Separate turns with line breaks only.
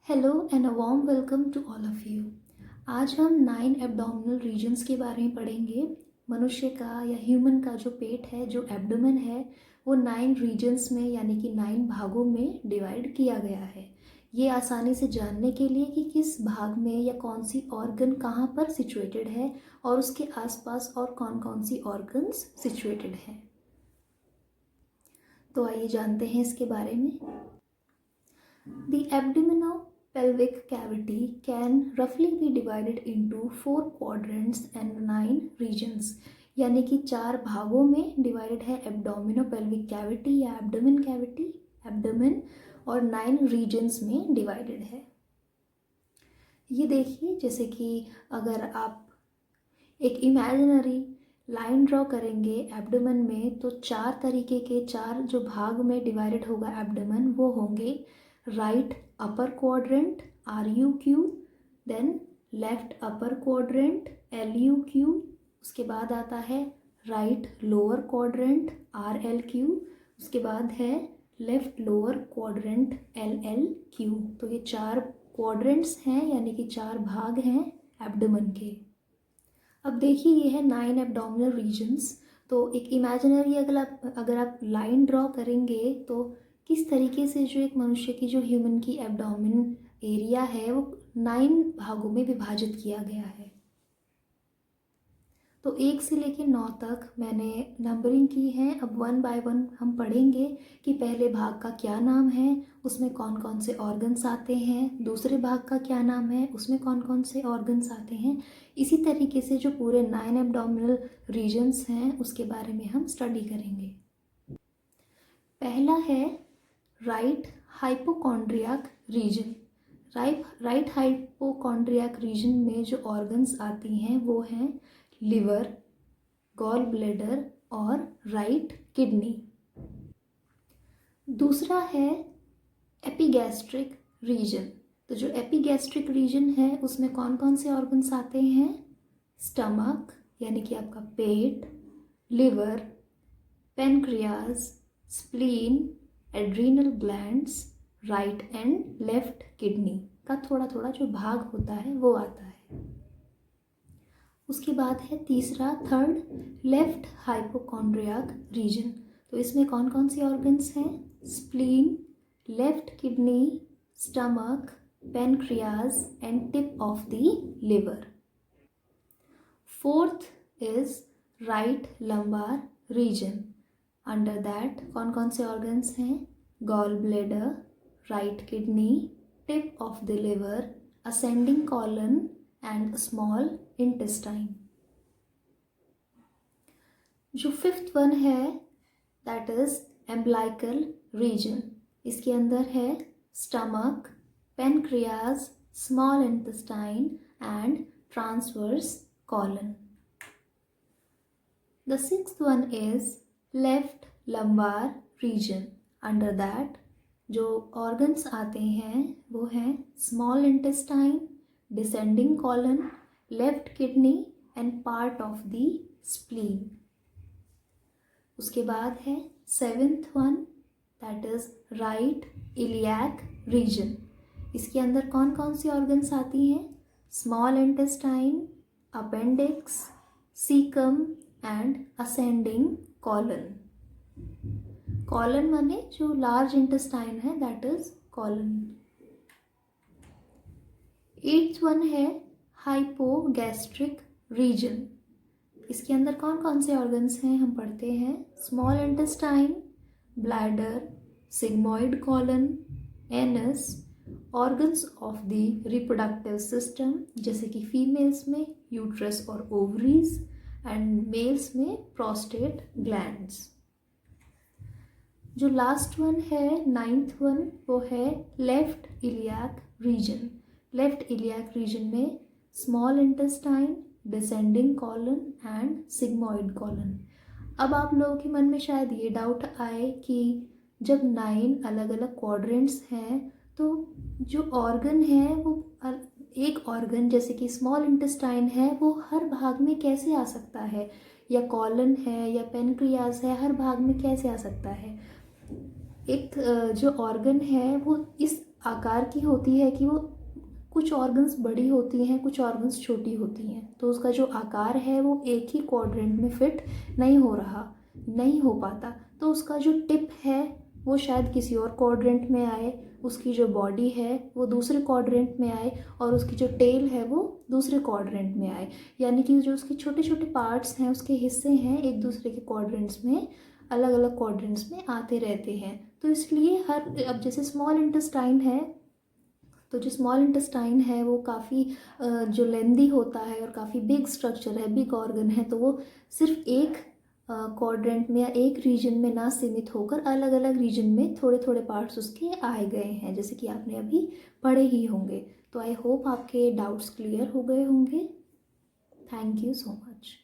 Hello and a warm welcome to all of you. आज हम 9 abdominal regions के बारे में पढ़ेंगे। मनुष्य का या ह्यूमन का जो पेट है, जो एब्डोमेन है, वो 9 रीजन्स में यानी कि 9 भागों में डिवाइड किया गया है। ये आसानी से जानने के लिए कि किस भाग में या कौन सी ऑर्गन कहाँ पर सिचुएटेड है और उसके आसपास और कौन कौन सी ऑर्गन्स सिचुएटेड हैं। तो आइए जानते हैं इसके बारे में। The abdominopelvic cavity can roughly be divided into 4 quadrants and 9 regions। यानी कि 4 भागों में डिवाइडेड है एब्डोमिनोपेल्विक कैविटी या एब्डोमेन कैविटी, एब्डोमेन, और 9 रीजन्स में डिवाइडेड है। ये देखिए, जैसे कि अगर आप एक इमेजिनरी लाइन ड्रॉ करेंगे एब्डोमेन में, तो 4 तरीके के 4 जो भाग में डिवाइडेड होगा एब्डोमेन, वो होंगे right upper quadrant RUQ, then left upper quadrant LUQ, उसके बाद आता है राइट लोअर क्वाड्रेंट RLQ, उसके बाद है लेफ्ट लोअर क्वाड्रेंट LLQ। तो ये 4 क्वाड्रेंट्स हैं, यानी कि 4 भाग हैं एब्डोमेन के। अब देखिए, ये है 9 एब्डोमिनल रीजन्स। तो एक इमेजिनरी अगर आप लाइन ड्रॉ करेंगे तो किस तरीके से जो एक मनुष्य की, जो ह्यूमन की एब्डोमेन एरिया है, वो 9 भागों में विभाजित किया गया है। तो 1 से लेकर 9 तक मैंने नंबरिंग की है। अब 1 बाय 1 हम पढ़ेंगे कि पहले भाग का क्या नाम है, उसमें कौन कौन से ऑर्गन्स आते हैं, दूसरे भाग का क्या नाम है, उसमें कौन कौन से ऑर्गन्स आते हैं। इसी तरीके से जो पूरे 9 एब्डोमिनल रीजन्स हैं उसके बारे में हम स्टडी करेंगे। पहला है right hypochondriac region. Right hypochondriac region में जो ऑर्गन्स आती हैं वो हैं लिवर, गॉल ब्लैडर और राइट किडनी। दूसरा है एपिगैस्ट्रिक रीजन। तो जो एपिगैस्ट्रिक रीजन है उसमें कौन कौन से ऑर्गन्स आते हैं? स्टमक यानी कि आपका पेट, liver, pancreas, spleen, adrenal glands, right and left kidney का थोड़ा थोड़ा जो भाग होता है वो आता है। उसके बाद है तीसरा, थर्ड, लेफ्ट हाइपोकॉन्ड्रियाक रीजन। तो इसमें कौन कौन सी ऑर्गन्स हैं? Spleen, left kidney, stomach, pancreas and tip of the liver. Fourth is right lumbar region. Under that कौन कौन से ऑर्गन्स हैं? Gall bladder, right kidney, tip of the liver, ascending colon and small intestine. जो fifth one है that is umbilical region. इसके अंदर है stomach, pancreas, small intestine and transverse colon. The sixth one is left lumbar region. Under that जो organs आते हैं वो हैं small intestine, descending colon, left kidney and part of the spleen. उसके बाद है seventh one that is right iliac region. इसके अंदर कौन कौन सी organs आती हैं? small intestine, appendix, cecum and ascending colon. Colon माने जो लार्ज इंटेस्टाइन है, that is colon. Eighth one है हाइपोगैस्ट्रिक रीजन। इसके अंदर कौन कौन से ऑर्गन्स हैं हम पढ़ते हैं? Small intestine, bladder, sigmoid colon, anus, organs of the reproductive system जैसे कि फीमेल्स में यूट्रस और ओवरीज एंड मेल्स में प्रोस्टेट ग्लैंड्स। जो लास्ट वन है, नाइन्थ वन, वो है left iliac region. Left iliac region में small intestine, descending colon and sigmoid colon. अब आप लोगों के मन में शायद ये डाउट आए कि जब 9 अलग अलग क्वाड्रेंट्स हैं तो जो ऑर्गन है वो एक ऑर्गन जैसे कि स्मॉल इंटेस्टाइन है वो हर भाग में कैसे आ सकता है, या कॉलन है या पेनक्रियाज है, हर भाग में कैसे आ सकता है? एक जो ऑर्गन है वो इस आकार की होती है कि वो कुछ ऑर्गन्स बड़ी होती हैं, कुछ ऑर्गन्स छोटी होती हैं, तो उसका जो आकार है वो एक ही क्वाड्रेंट में फिट नहीं हो पाता, तो उसका जो टिप है वो शायद किसी और क्वाड्रेंट में आए, उसकी जो बॉडी है वो दूसरे क्वाड्रेंट में आए, और उसकी जो टेल है वो दूसरे क्वाड्रेंट में आए। यानी कि जो उसके छोटे छोटे पार्ट्स हैं, उसके हिस्से हैं, एक दूसरे के क्वाड्रेंट्स में, अलग अलग क्वाड्रेंट्स में आते रहते हैं। तो इसलिए अब जैसे स्मॉल इंटेस्टाइन है, तो जो स्मॉल इंटेस्टाइन है वो काफ़ी जो लेंदी होता है और काफ़ी बिग स्ट्रक्चर है, बिग ऑर्गन है, तो वो सिर्फ एक क्वाड्रेंट में या एक रीजन में ना सीमित होकर अलग अलग रीजन में थोड़े थोड़े पार्ट्स उसके आए गए हैं, जैसे कि आपने अभी पढ़े ही होंगे। तो आई होप आपके डाउट्स क्लियर हो गए होंगे। Thank you so much.